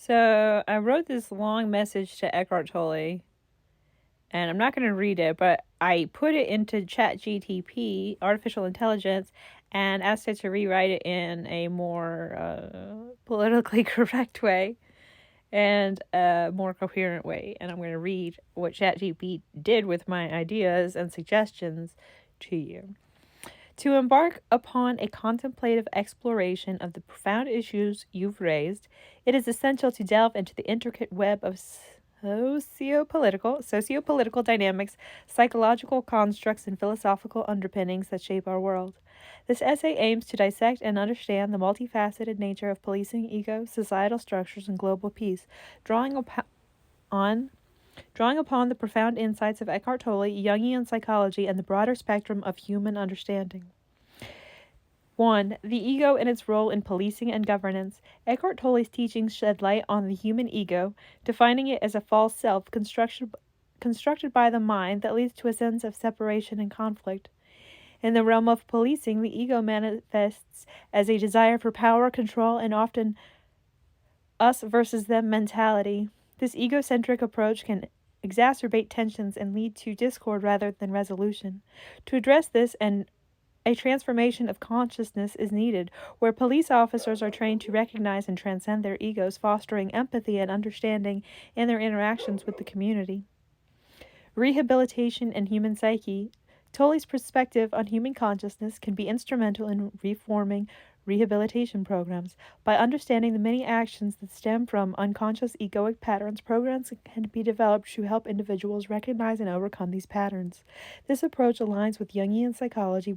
So I wrote this long message to Eckhart Tolle, and I'm not going to read it, but I put it into ChatGTP, artificial intelligence, and asked it to rewrite it in a more politically correct way and a more coherent way. And I'm going to read what ChatGPT did with my ideas and suggestions to you. To embark upon a contemplative exploration of the profound issues you've raised, it is essential to delve into the intricate web of sociopolitical dynamics, psychological constructs, and philosophical underpinnings that shape our world. This essay aims to dissect and understand the multifaceted nature of policing, ego, societal structures, and global peace, drawing upon the profound insights of Eckhart Tolle, Jungian psychology, and the broader spectrum of human understanding. 1. The ego and its role in policing and governance. Eckhart Tolle's teachings shed light on the human ego, defining it as a false self constructed by the mind that leads to a sense of separation and conflict. In the realm of policing, the ego manifests as a desire for power, control, and often us versus them mentality. This egocentric approach can exacerbate tensions and lead to discord rather than resolution. To address this, a transformation of consciousness is needed, where police officers are trained to recognize and transcend their egos, fostering empathy and understanding in their interactions with the community. Rehabilitation and human psyche. Tolle's perspective on human consciousness can be instrumental in reforming rehabilitation programs. By understanding the many actions that stem from unconscious egoic patterns, programs can be developed to help individuals recognize and overcome these patterns. This approach aligns with Jungian psychology,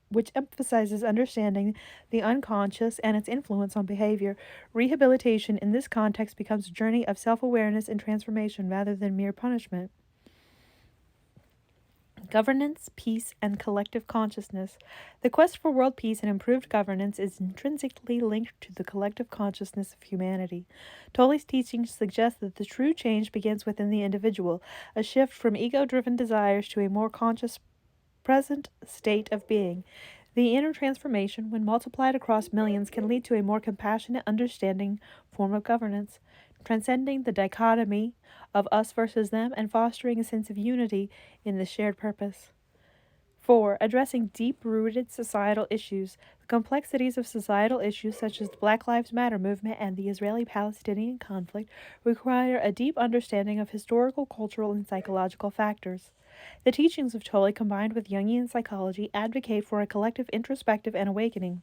which emphasizes understanding the unconscious and its influence on behavior. Rehabilitation in this context becomes a journey of self-awareness and transformation rather than mere punishment. Governance, peace, and collective consciousness. The quest for world peace and improved governance is intrinsically linked to the collective consciousness of humanity. Tolle's teachings suggest that the true change begins within the individual, a shift from ego-driven desires to a more conscious present state of being. The inner transformation, when multiplied across millions, can lead to a more compassionate, understanding form of governance, transcending the dichotomy of us versus them and fostering a sense of unity in the shared purpose. 4. Addressing deep-rooted societal issues. The complexities of societal issues such as the Black Lives Matter movement and the Israeli-Palestinian conflict require a deep understanding of historical, cultural, and psychological factors. The teachings of Tolle, combined with Jungian psychology, advocate for a collective introspection and awakening.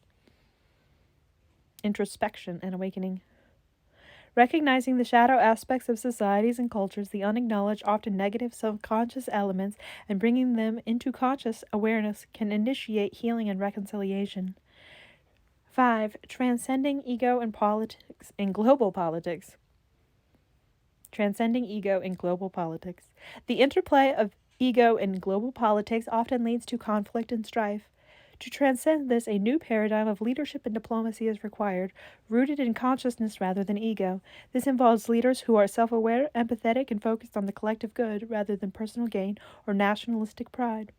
Recognizing the shadow aspects of societies and cultures, the unacknowledged, often negative subconscious elements, and bringing them into conscious awareness can initiate healing and reconciliation. 5. Transcending ego in politics and global politics. Transcending ego in global politics. The interplay of ego in global politics often leads to conflict and strife. To transcend this, a new paradigm of leadership and diplomacy is required, rooted in consciousness rather than ego. This involves leaders who are self-aware, empathetic, and focused on the collective good rather than personal gain or nationalistic pride.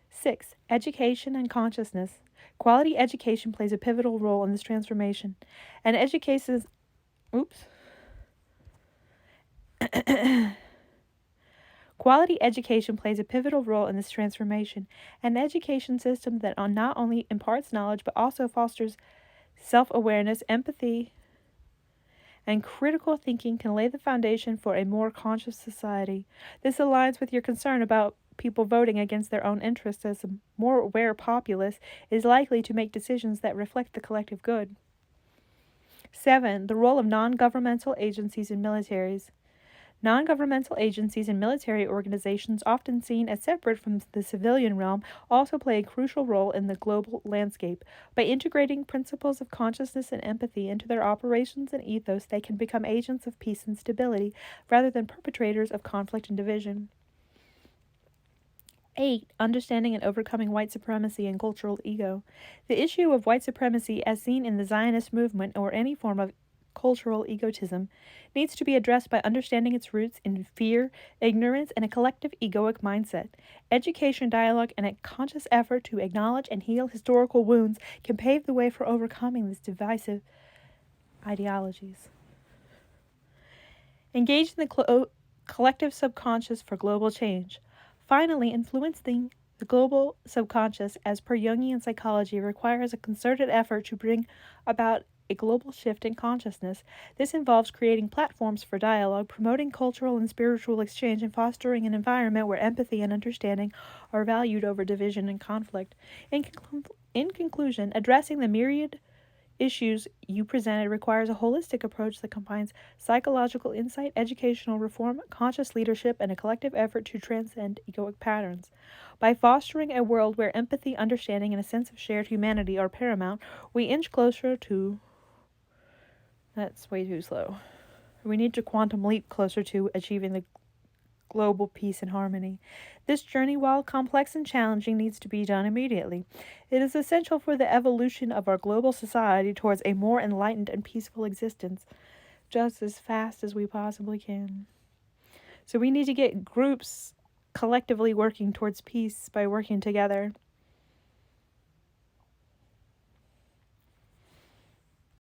6. Education and consciousness. Quality education plays a pivotal role in this transformation. And Quality education plays a pivotal role in this transformation. An education system that not only imparts knowledge but also fosters self-awareness, empathy, and critical thinking can lay the foundation for a more conscious society. This aligns with your concern about people voting against their own interests, as a more aware populace is likely to make decisions that reflect the collective good. 7. The role of non-governmental agencies and militaries. Non-governmental agencies and military organizations, often seen as separate from the civilian realm, also play a crucial role in the global landscape. By integrating principles of consciousness and empathy into their operations and ethos, they can become agents of peace and stability, rather than perpetrators of conflict and division. 8. Understanding and overcoming white supremacy and cultural ego. The issue of white supremacy, as seen in the Zionist movement or any form of cultural egotism, needs to be addressed by understanding its roots in fear, ignorance, and a collective egoic mindset. Education, dialogue, and a conscious effort to acknowledge and heal historical wounds can pave the way for overcoming these divisive ideologies. Engage in the collective subconscious for global change. Finally, influencing the global subconscious, as per Jungian psychology, requires a concerted effort to bring about a global shift in consciousness. This involves creating platforms for dialogue, promoting cultural and spiritual exchange, and fostering an environment where empathy and understanding are valued over division and conflict. In conclusion, addressing the myriad issues you presented requires a holistic approach that combines psychological insight, educational reform, conscious leadership, and a collective effort to transcend egoic patterns. By fostering a world where empathy, understanding, and a sense of shared humanity are paramount, we inch closer to. That's way too slow. We need to quantum leap closer to achieving the global peace and harmony. This journey, while complex and challenging, needs to be done immediately. It is essential for the evolution of our global society towards a more enlightened and peaceful existence, just as fast as we possibly can. So we need to get groups collectively working towards peace by working together.